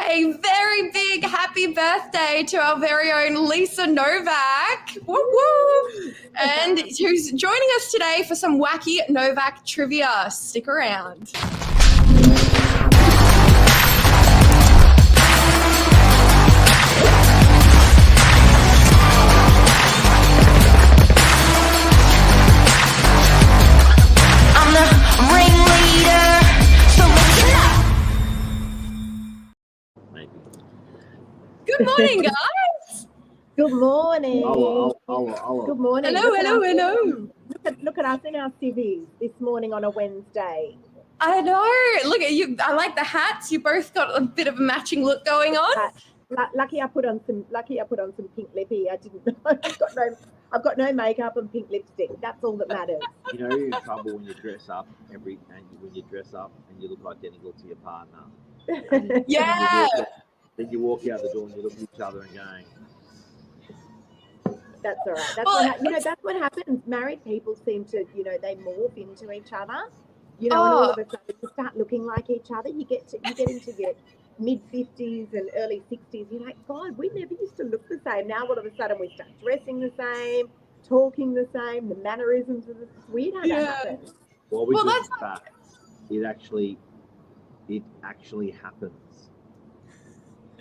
A very big happy birthday to our very own Lisa Novak. Woo woo! And who's joining us today for some wacky Novak trivia. Stick around. Good morning, guys. Good morning. Good morning. Hello. Look at us in our civvies this morning on a Wednesday. I know. Look at you. I like the hats. You both got a bit of a matching look going on. Lucky I put on some pink lippy. I didn't know. I've got no makeup and pink lipstick. That's all that matters. You know you're in trouble when you dress up and you look identical to your partner. Yeah. Then you walk out the door and you look at each other and going. That's all right. That's what happens. Married people seem to, they morph into each other. And all of a sudden you start looking like each other. You get into your mid-50s and early 60s. You're like, God, we never used to look the same. Now all of a sudden we start dressing the same, talking the same, the mannerisms are weird how that happens. Well, that's fact. It actually happens.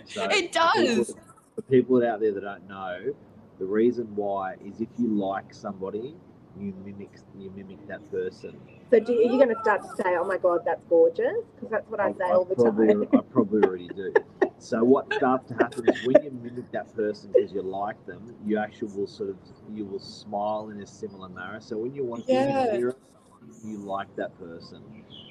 So it does. For people out there that don't know, the reason why is if you like somebody, you mimic that person. So are you going to start to say, "Oh my God, that's gorgeous"? Because that's what I say all the time. I probably already do. So what starts to happen is when you mimic that person because you like them, you actually will smile in a similar manner. So when you want to hear, you like that person.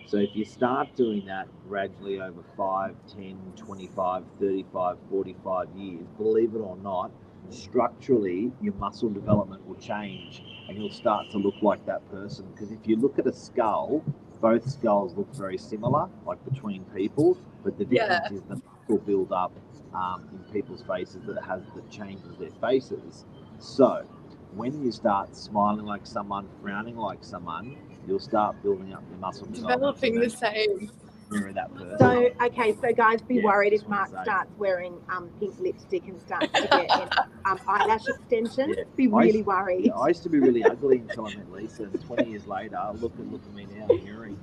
So if you start doing that gradually over 5, 10, 25, 35, 45 years, believe it or not, structurally your muscle development will change and you'll start to look like that person. Because if you look at a skull, both skulls look very similar, like between people, but the difference is the muscle build up in people's faces that changes their faces. So when you start smiling like someone, frowning like someone, you'll start building up your muscle developing the same. Mirror that person. So guys, be worried if Mark starts wearing pink lipstick and starts to get eyelash extensions. Yeah. Be really worried. I used to be really ugly until I met Lisa, and 20 years later, look at me now, mirroring.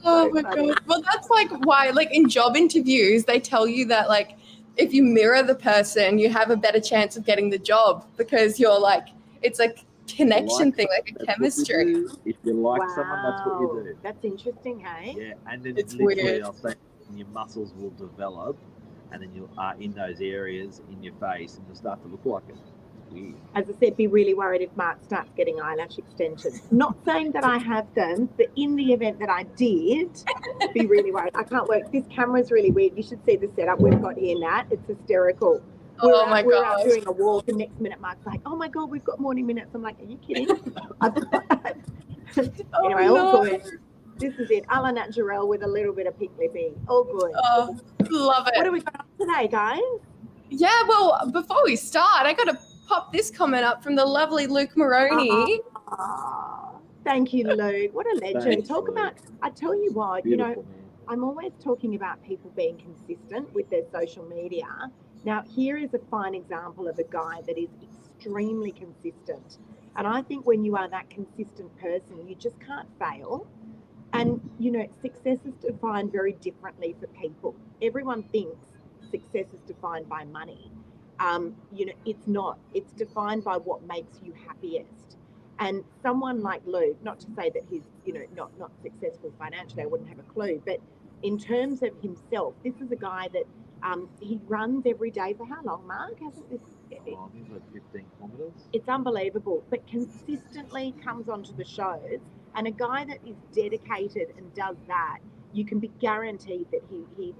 Oh my God. Well, that's like why, like in job interviews, they tell you that like if you mirror the person, you have a better chance of getting the job because you're like, it's like connection thing, like a chemistry. If you like someone, that's what you do. That's interesting, hey? Yeah, and then it's literally weird. I'll say your muscles will develop, and then you are in those areas in your face, and you'll start to look like it. Weird. As I said, be really worried if Mark starts getting eyelash extensions. Not saying that I have them, but in the event that I did, be really worried. I can't work. This camera's really weird. You should see the setup we've got here, Nat. It's hysterical. We're out doing a walk, and next minute Mark's like, "Oh my God, we've got morning minutes." I'm like, "Are you kidding?" Anyway, all good. This is it, a la naturel with a little bit of pink lippy. All good. Oh, love it. What do we got today, guys? Yeah, well, before we start, I got to pop this comment up from the lovely Luke Moroney. Thank you, Luke. What a legend. Thanks, Talk Luke. about, I tell you what, Beautiful, man. I'm always talking about people being consistent with their social media. Now, here is a fine example of a guy that is extremely consistent. And I think when you are that consistent person, you just can't fail. And, success is defined very differently for people. Everyone thinks success is defined by money. It's not. It's defined by what makes you happiest. And someone like Luke, not to say that he's, not successful financially, I wouldn't have a clue, but in terms of himself, this is a guy that he runs every day for how long, Mark? Hasn't this? I think it's like 15 kilometers. It's unbelievable, but consistently comes onto the shows. And a guy that is dedicated and does that, you can be guaranteed that he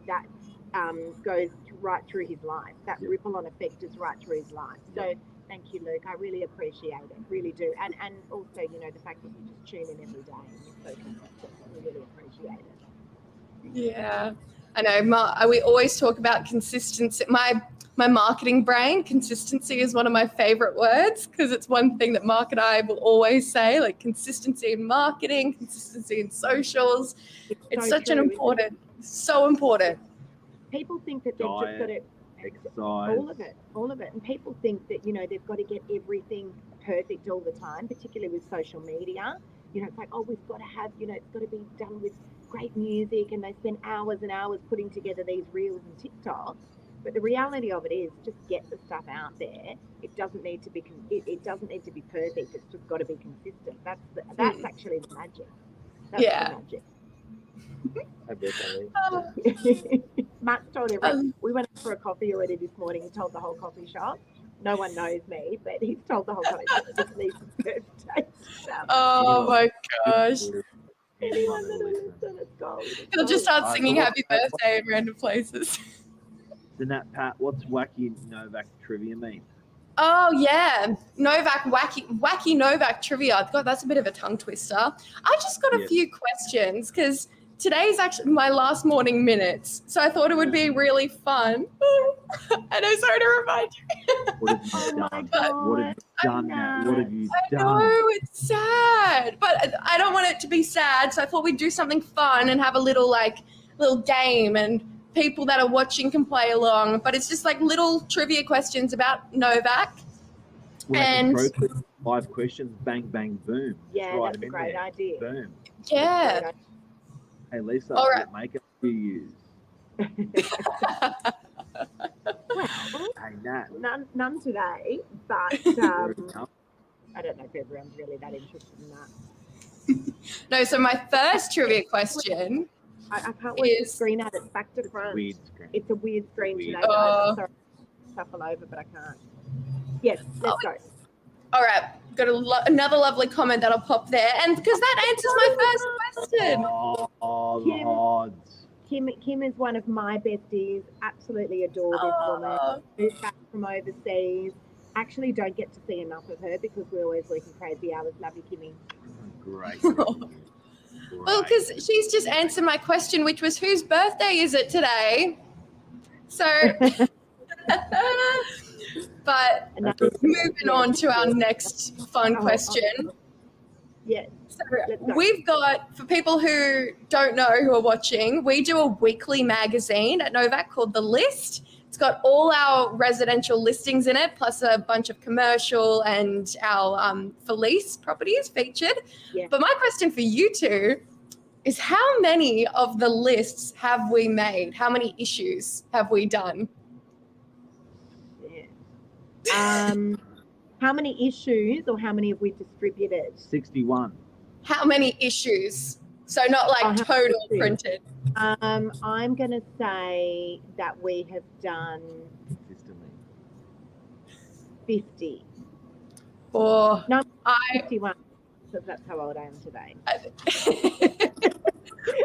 goes right through his life. That ripple-on effect is right through his life. So thank you, Luke. I really appreciate it, really do. And also, the fact that you just tune in every day and you're so consistent. We really appreciate it. Yeah, I know. We always talk about consistency. My marketing brain, consistency is one of my favorite words because it's one thing that Mark and I will always say, like consistency in marketing, consistency in socials. It's so important. People think that they've Diet, just got to exercise, all of it. And people think that, you know, they've got to get everything perfect all the time, particularly with social media. You know, it's like, oh, we've got to have, you know, it's got to be done with great music, and they spend hours and hours putting together these reels and TikToks. But the reality of it is, just get the stuff out there. It doesn't need to be it doesn't need to be perfect. It's just got to be consistent. That's actually the magic. That's the magic. Matt's told everyone. We went for a coffee already this morning. He told the whole coffee shop. No one knows me, but he's told the whole coffee shop it's Lisa's birthday. Oh my gosh. Anyone that'll listen, it's gold. He'll just start singing happy birthday in random places. So Nat, Pat, what's Wacky Novak trivia mean? Oh yeah, Novak, wacky Novak trivia. God, that's a bit of a tongue twister. I just got a few questions because today's actually my last morning minutes, so I thought it would be really fun. And I'm sorry to remind you. What have you done? What have you done, Nat? What have you done? I know, it's sad, but I don't want it to be sad, so I thought we'd do something fun and have a little game, and people that are watching can play along. But it's just like little trivia questions about Novak. And 5 questions, bang, bang, boom. Yeah, right, that's a great idea. Boom. Yeah. Hey, Lisa, all right. What makeup do you use? Hey, Nat. None today, but I don't know if everyone's really that interested in that. No, so my first trivia question. I can't wait to screen at it back to front. It's a weird screen today, guys. Sorry, shuffle over, but I can't. Yes, let's go. All right, got another lovely comment that'll pop there, and because that answers my first question. Oh, the odds. Kim is one of my besties. Absolutely adore this woman. Moved back from overseas. Actually, don't get to see enough of her because we're always working crazy hours. Love you, Kimmy. Great. Well, because she's just answered my question, which was whose birthday is it today? So, but moving on to our next fun question. Yes. So we've got, for people who don't know, who are watching, we do a weekly magazine at Novak called The List. It's got all our residential listings in it, plus a bunch of commercial and our for lease properties featured. Yeah. But my question for you two is, how many of the lists have we made? How many issues have we done? Yeah. How many issues, or how many have we distributed? 61. How many issues? So not like total printed. I'm going to say that we have done consistently 50. Or no, 51. Because that's how old I am today.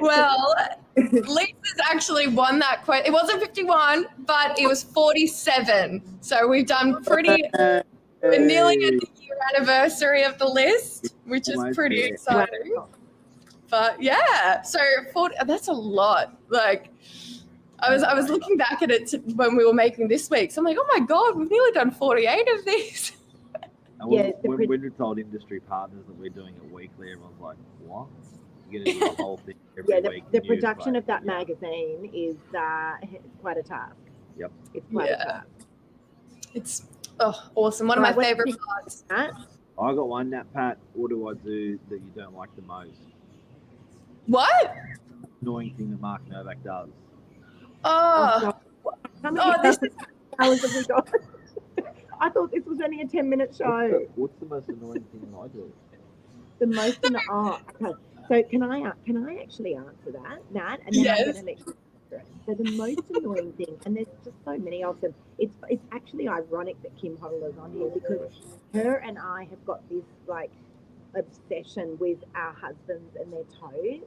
Well, Lisa's actually won that question. It wasn't 51, but it was 47. So we've done pretty. We're nearly at the year anniversary of the list, which is pretty exciting. Wow. But yeah, so 40, that's a lot. Like, I was looking back at it when we were making this week. So I'm like, oh my God, we've nearly done 48 of these. And when we told industry partners that we're doing it weekly, everyone's like, what? You're going to do the whole thing every week? The production of that magazine is quite a task. Yep. It's quite a task. It's awesome. One of my favorite parts. I got one, Nat, Pat. What do I do that you don't like the most? What? Annoying thing that Mark Novak does. This is hours have we got? I thought this was only a 10-minute show. What's the most annoying thing I do? The most okay. So can I actually answer that, Nat? And then I'm going to let you answer it. So the most annoying thing, and there's just so many of them. It's actually ironic that Kim Holler's on here because her and I have got this like obsession with our husbands and their toes.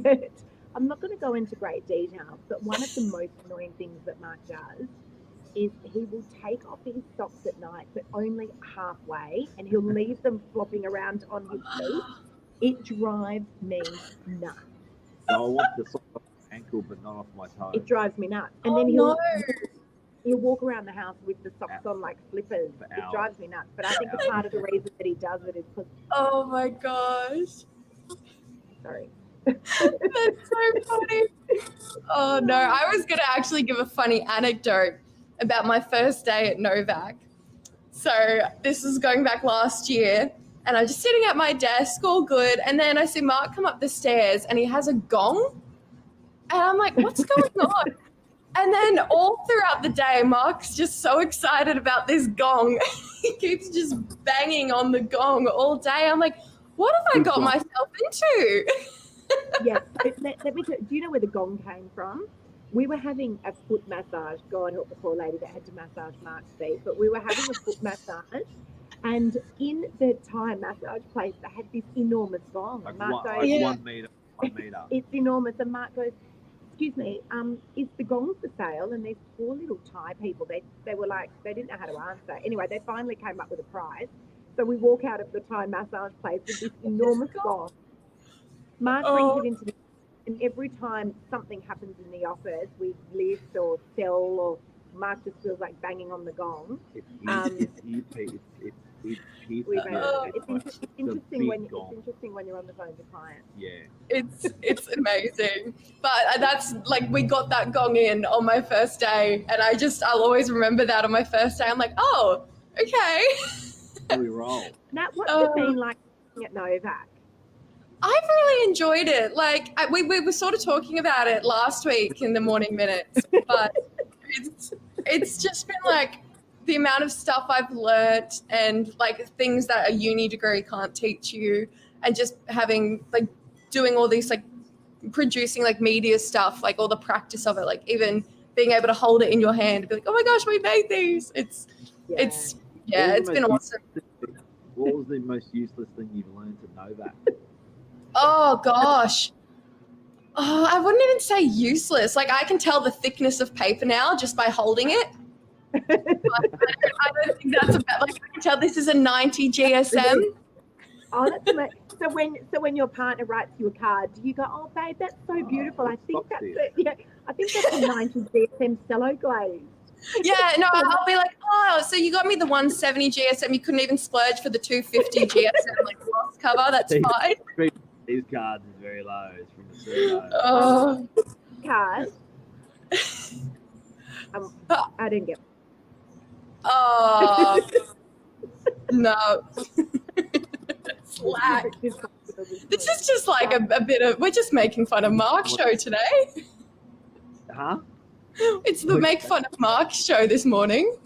But I'm not going to go into great detail. But one of the most annoying things that Mark does is he will take off his socks at night, but only halfway, and he'll leave them flopping around on his feet. It drives me nuts. So I want the sock off my ankle, but not off my toe. It drives me nuts. And then he'll walk around the house with the socks on like flippers. It drives me nuts. But I think a part of the reason that he does it is because... Oh my gosh. Sorry. That's so funny. Oh no, I was gonna actually give a funny anecdote about my first day at Novak. So this is going back last year, and I'm just sitting at my desk, all good, and then I see Mark come up the stairs, and he has a gong, and I'm like, what's going on? And then all throughout the day, Mark's just so excited about this gong. He keeps just banging on the gong all day. I'm like, what have I got myself into? Yes. Let me tell you, do you know where the gong came from? We were having a foot massage. God help the poor lady that had to massage Mark's feet. But we were having a foot massage. And in the Thai massage place, they had this enormous gong. Like, And Mark goes, 1 meter. 1 meter. it's enormous. And Mark goes, excuse me, is the gong for sale? And these poor little Thai people, they were like, they didn't know how to answer. Anyway, they finally came up with a price. So we walk out of the Thai massage place with this enormous gong. Mark brings it into the, and every time something happens in the office, we lift or sell, or Mark just feels like banging on the gong. It's interesting when you're on the phone to clients. Yeah. It's amazing. But that's like, we got that gong in on my first day, and I'll always remember that on my first day. I'm like, oh, okay. We roll. Now, what's it been like at Novak? I've really enjoyed it. Like, we were sort of talking about it last week in the morning minutes, but it's just been like the amount of stuff I've learnt, and like things that a uni degree can't teach you, and just having like doing all these like producing like media stuff, like all the practice of it, like even being able to hold it in your hand and be like, oh my gosh, we made these. It's been awesome. What was the most useless thing you've learned at Novak? Oh gosh. Oh, I wouldn't even say useless. Like, I can tell the thickness of paper now just by holding it. But I don't think that's about, like, I can tell this is a 90 GSM. Oh, that's amazing. So when your partner writes you a card, do you go, oh babe, that's so beautiful? I think that's it. Yeah, I think that's a 90 GSM cello glaze. Yeah, no, I'll be like, oh, so you got me the 170 GSM. You couldn't even splurge for the 250 GSM like gloss cover. That's fine. These cards is very low. It's from the studio. Oh. Card. I didn't get. Oh. No. Slack. This is just like a bit of, we're just making fun of Mark's show today. Huh? It's the make fun of Mark show this morning.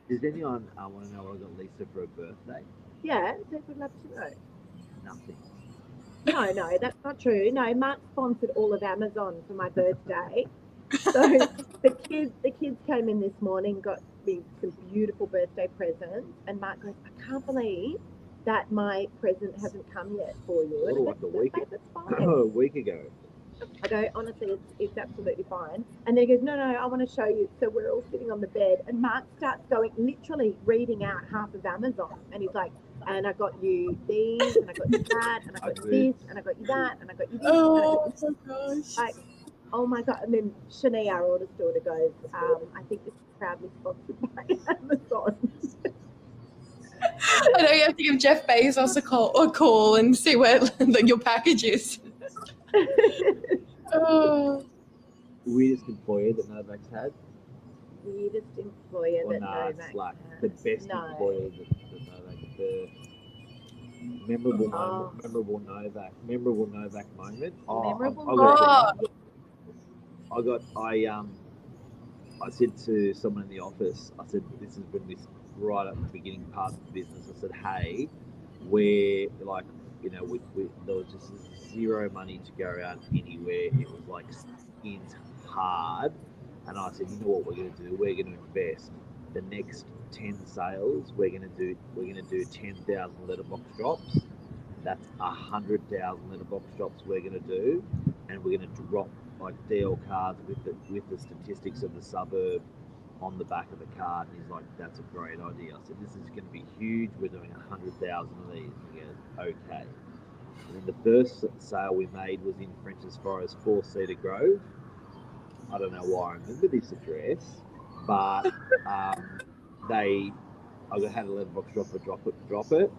Does anyone want to know what I got Lisa for her birthday? Yeah, they would love to know. Nothing. No, that's not true. No, Mark sponsored all of Amazon for my birthday. So the kids came in this morning, got me some beautiful birthday presents, and Mark goes, I can't believe that my present hasn't come yet for you. And Like a week ago. I go, honestly, it's absolutely fine. And then he goes, no, I want to show you. So we're all sitting on the bed, and Mark starts going, literally reading out half of Amazon. And he's like, and I got you these, and I got you that, and I got you this, and I got you that, and I got you this. Oh, my gosh. Like, oh my God. And then Shanae, our oldest daughter, goes, I think this is proudly sponsored by Amazon. I know you have to give Jeff Bezos a call and see where your package is. Oh. Weirdest employer that Novak's had? Weirdest employer that Novak it's like the best employer that Novak had. The memorable Novak moment. I said to someone in the office, I said, this is when we right at the beginning part of the business, I said, hey, we're like, you know, there was just zero money to go around anywhere. It was like skint hard. And I said, you know what we're going to do? We're going to invest the next 10 sales. We're going to do 10,000 letterbox drops. That's 100,000 letterbox drops we're going to do, and we're going to drop like DL cards with the statistics of the suburb on the back of the card. And he's like, that's a great idea. I said, this is going to be huge. We're doing 100,000 of these. And he goes, okay. And then the first sale we made was in French's Forest, 4 Cedar Grove. I don't know why I remember this address, but I had a letterbox dropper drop it,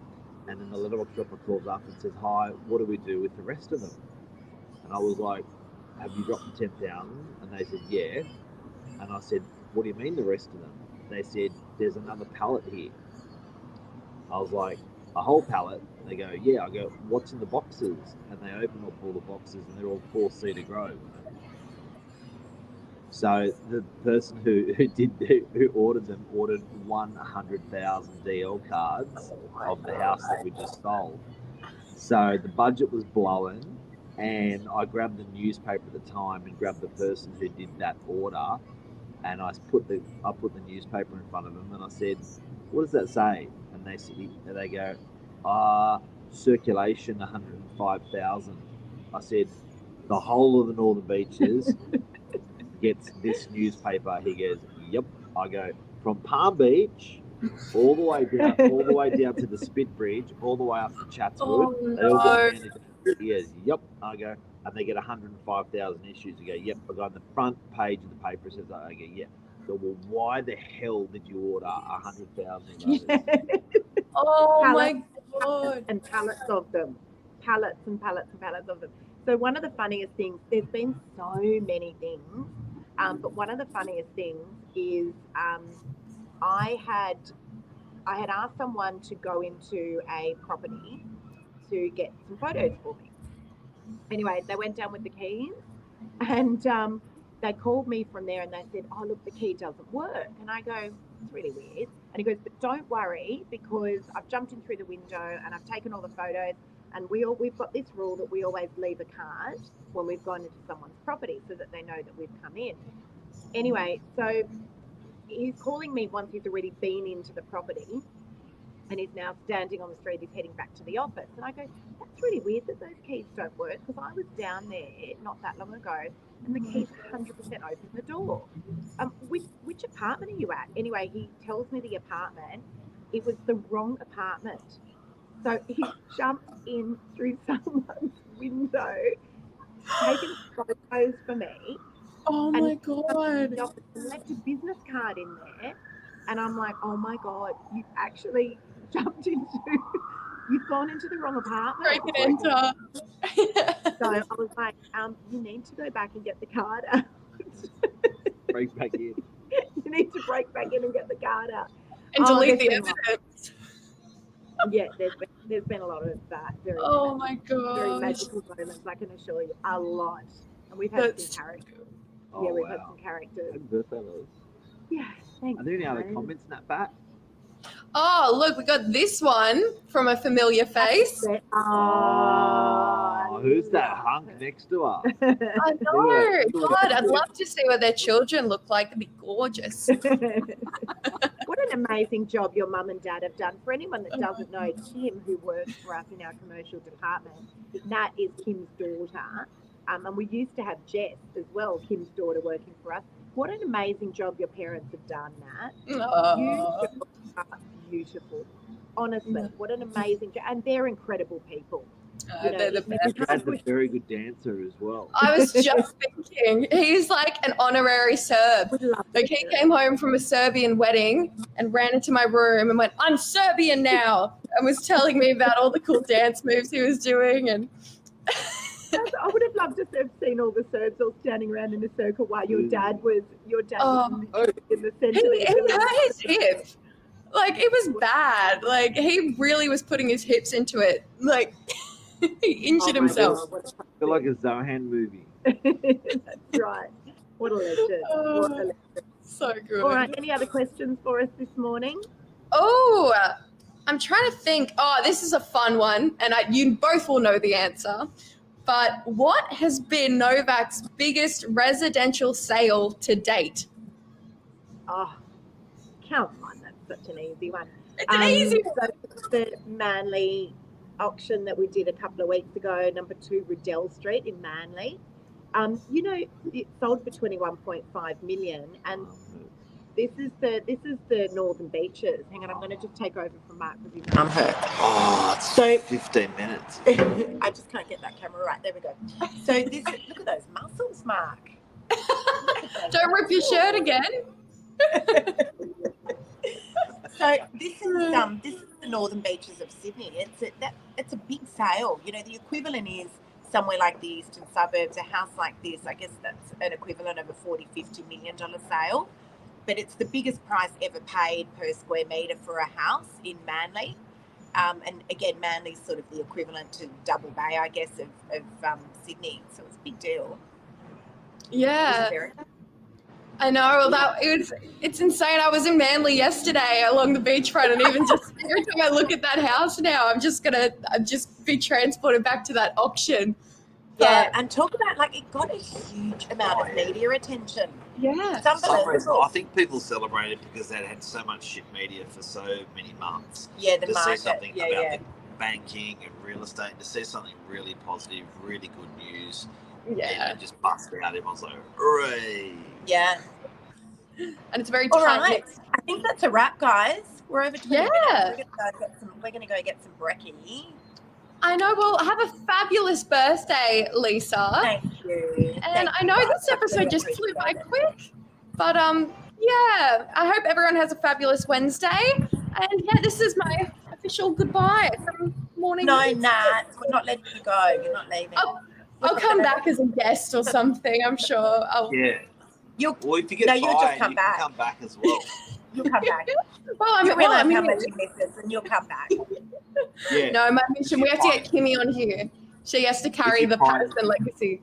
and then the letterbox dropper calls up and says, hi, what do we do with the rest of them? And I was like, have you dropped the 10,000? And they said, yeah. And I said, what do you mean the rest of them? They said, there's another pallet here. I was like, a whole pallet? They go, yeah. I go, what's in the boxes? And they open up all the boxes, and they're all 4-seater Grove. So the person who ordered them ordered 100,000 DL cards of the house that we just sold. So the budget was blowing, and I grabbed the newspaper at the time and grabbed the person who did that order, and I put the newspaper in front of them, and I said, "What does that say?" And they go, circulation 105,000. I said, the whole of the Northern Beaches gets this newspaper. He goes, yep. I go, from Palm Beach all the way down to the Spit Bridge, all the way up to Chatswood. Oh, They all no. get down. He goes, yep. I go, and they get 105,000 issues. You go, yep. I go on the front page of the paper. It says that. I go, yeah. So, well, why the hell did you order 100,000 of those? Oh Pallets my God. and pallets of them. Pallets and pallets and pallets of them. So one of the funniest things, there's been so many things, but one of the funniest things is I had asked someone to go into a property to get some photos for me. Anyway, they went down with the keys, and they called me from there, and they said, "Oh, look, the key doesn't work." And I go, "It's really weird." And he goes, "But don't worry, because I've jumped in through the window and I've taken all the photos, and we've got this rule that we always leave a card when we've gone into someone's property so that they know that we've come in." Anyway, so he's calling me once he's already been into the property, and he's now standing on the street. He's heading back to the office, and I go, "That's really weird that those keys don't work, because I was down there not that long ago, and the keys 100% open the door. Which apartment are you at?" Anyway, he tells me the apartment. It was the wrong apartment. So he jumped in through someone's window, taken photos for me, Oh and my God. left a business card in there. And I'm like, "Oh my God, you actually jumped you've gone into the wrong apartment." Break and enter. So I was like, "You need to go back and get the card out." Break back in. You need to break back in and get the card out. And delete the there's been evidence. Yeah, there's been a lot of that. Oh my Very gosh. magical moments, I can assure you. A lot. And we've had That's some characters. Oh, Yeah, we've wow. had some characters. Happy birthday, Liz. Yeah, thanks. Are there any other Karen. comments in that, Pat? Oh, look, we got this one from a familiar face. Oh, who's that hunk next to her? I know. God, I'd love to see what their children look like. They'd be gorgeous. What an amazing job your mum and dad have done. For anyone that doesn't know, Kim, who works for us in our commercial department, Nat is Kim's daughter. And we used to have Jess as well, Kim's daughter, working for us. What an amazing job your parents have done, Nat. You are beautiful. Honestly, what an amazing job. And they're incredible people. They're the best. Your dad's a very good dancer as well. I was just thinking, he's like an honorary Serb. Like he came home from a Serbian wedding and ran into my room and went, "I'm Serbian now," and was telling me about all the cool dance moves he was doing. And I would have loved to have seen all the Serbs all standing around in a circle while your dad was in the centre. He hurt his hip. Like it was bad. Like he really was putting his hips into it. Like he injured himself. God, I feel like a Zohan movie. That's right. What a legend. What a legend. So good. All right, any other questions for us this morning? Oh, I'm trying to think. Oh, this is a fun one, and you both will know the answer. But what has been Novak's biggest residential sale to date? Oh, come on, that's such an easy one. It's an easy one. So the Manly auction that we did a couple of weeks ago, number 2 Riddell Street in Manly. It sold for 21.5 million, and this is the Northern Beaches. Hang on, I'm going to just take over from Mark because he's hurt. Oh, it's So 15 minutes. I just can't get that camera right. There we go. So look at those muscles, Mark. Don't rip your shirt again. So this is the Northern Beaches of Sydney. It's a big sale. The equivalent is somewhere like the eastern suburbs, a house like this, I guess that's an equivalent of a $40-50 million sale. But it's the biggest price ever paid per square metre for a house in Manly. And again, Manly's sort of the equivalent to Double Bay, I guess, of Sydney. So it's a big deal. Yeah. I know. It's insane. I was in Manly yesterday along the beachfront, and even just every time I look at that house now, I'm just be transported back to that auction. Yeah, and talk about, like, it got a huge amount of media attention. Yeah. It's unbelievable. I think people celebrate it because they'd had so much shit media for so many months. Yeah, the to market. see something about the banking and real estate, to see something really positive, really good news. Yeah. And just bust out. Everyone's like, hooray. Yeah. And it's very All tight. right. I think that's a wrap, guys. We're over 20 minutes. We're going to go get some brekkie. I know. Well, have a fabulous birthday, Lisa. Thank you. And I know this episode just flew by quick, but yeah, I hope everyone has a fabulous Wednesday. And yeah, this is my official goodbye from Morning. No, Nat, we're not letting you go. You're not leaving. I'll come back as a guest or something. I'm sure. Yeah. Well, if you get you'll just tired, come you back. can come back as well. You'll come back. Well, I You mean, realise how much you miss us, and you'll come back. Yeah. No, my mission. We have to get Kimmy on here. She has to carry the Patterson legacy.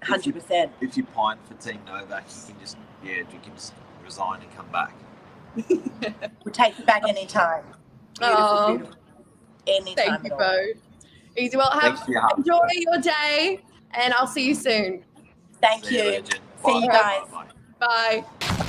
100%. If you pine for Team Novak, you can just resign and come back. We'll take you back anytime. Beautiful. Anytime. Thank you both. Easy. Well, enjoy your day, and I'll see you soon. Thank you. Legend. See you guys. Bye. Bye.